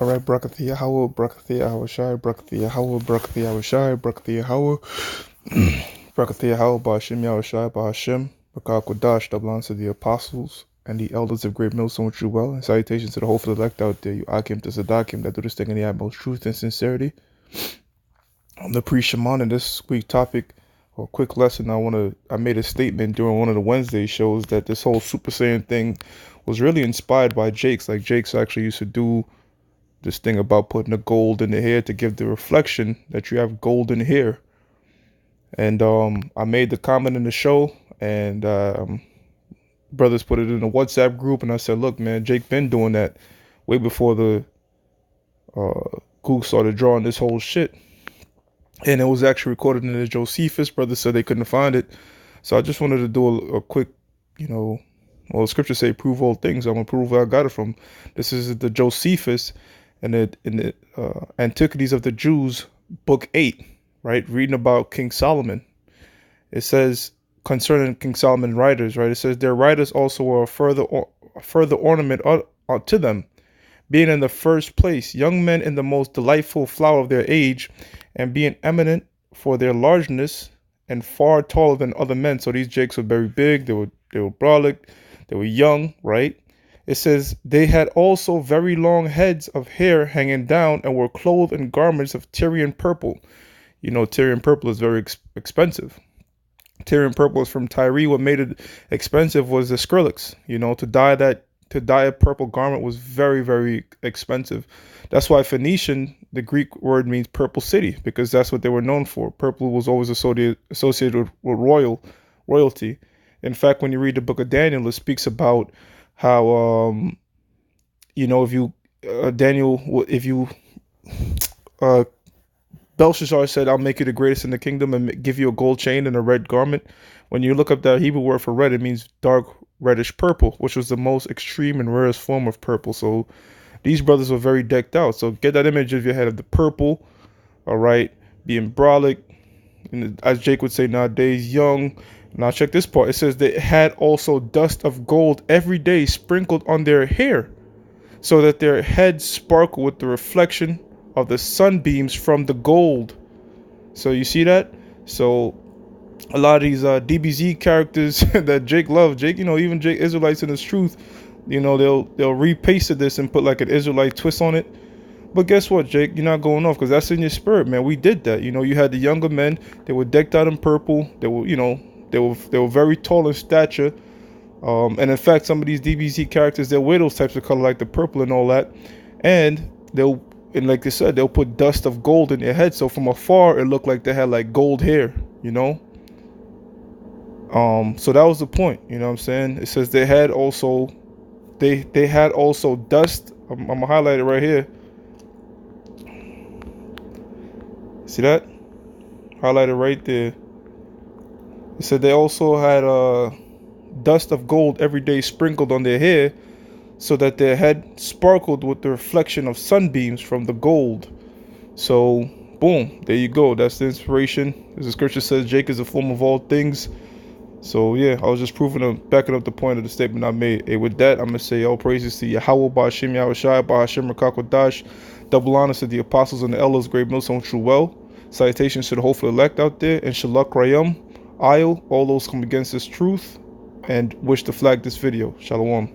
All right, Brakathia Howell, Brakathia Howell Shai, Brakathia Howell, Brakathia Howell Shai, Brakathia Howell, Brakathia Howell, Bahashim Yahweh Shai, Bahashim, Bakakwadash, double honor to the apostles and the elders of Great Millstone, which you well, and salutations to the whole elect out there, you Akim to Sadakim, that do this thing in the utmost truth and sincerity. I'm the pre-shaman, and this week's topic, or quick lesson, I made a statement during one of the Wednesday shows that this whole Super Saiyan thing was really inspired by Jake's. Like, Jake's actually used to do this thing about putting the gold in the hair to give the reflection that you have golden hair. And I made the comment in the show, and brothers put it in a WhatsApp group, and I said, look, man, Jake been doing that way before the Google started drawing this whole shit. And it was actually recorded in the Josephus. Brothers said they couldn't find it. So I just wanted to do a quick, well, the scriptures say prove all things. I'm going to prove where I got it from. This is the Josephus in the Antiquities of the Jews, book 8, right? Reading about King Solomon. It says concerning King Solomon writers, right? It says their writers also were a further ornament to them, being in the first place young men in the most delightful flower of their age, and being eminent for their largeness and far taller than other men. So these Jakes were very big. They were brolic. They were young, right? It says they had also very long heads of hair hanging down, and were clothed in garments of Tyrian purple. You know, Tyrian purple is very expensive. Tyrian purple is from Tyre. What made it expensive was the Skrillex. You know, to dye a purple garment was very, very expensive. That's why Phoenician, the Greek word, means purple city, because that's what they were known for. Purple was always associated with royalty. In fact, when you read the book of Daniel, it speaks about how, if you, Belshazzar said, I'll make you the greatest in the kingdom and give you a gold chain and a red garment. When you look up that Hebrew word for red, it means dark reddish purple, which was the most extreme and rarest form of purple. So these brothers were very decked out. So get that image of your head of the purple, all right, being brolic, and as Jake would say nowadays, young. Now check this part. It says they had also dust of gold every day sprinkled on their hair, so that their heads sparkle with the reflection of the sunbeams from the gold. So you see that? So a lot of these DBZ characters that Jake loved, even Jake Israelites in his truth, they'll repaste this and put like an Israelite twist on it. But guess what, Jake? You're not going off, because that's in your spirit, man. We did that. You had the younger men. They were decked out in purple. They were very tall in stature. And in fact, some of these DBZ characters, they'll wear those types of color, like the purple and all that. And like I said, they'll put dust of gold in their head. So from afar, it looked like they had like gold hair, So that was the point, you know what I'm saying? It says they had also dust. I'm gonna highlight it right here. See that? Highlighted right there. It said they also had dust of gold every day sprinkled on their hair, so that their head sparkled with the reflection of sunbeams from the gold. So, boom, there you go. That's the inspiration. As the scripture says, Jake is the form of all things. So, yeah, I was just backing up the point of the statement I made. Hey, with that, I'm going to say all praises to Yahweh, Bahashim Yahweh Shai, Bahashim Rakakwadash, double honors to the apostles and the elders, Great Millstone, true well. Salutations to the hopeful elect out there, and Shalak Rayam, Ayel, all those come against this truth, and wish to flag this video. Shalom.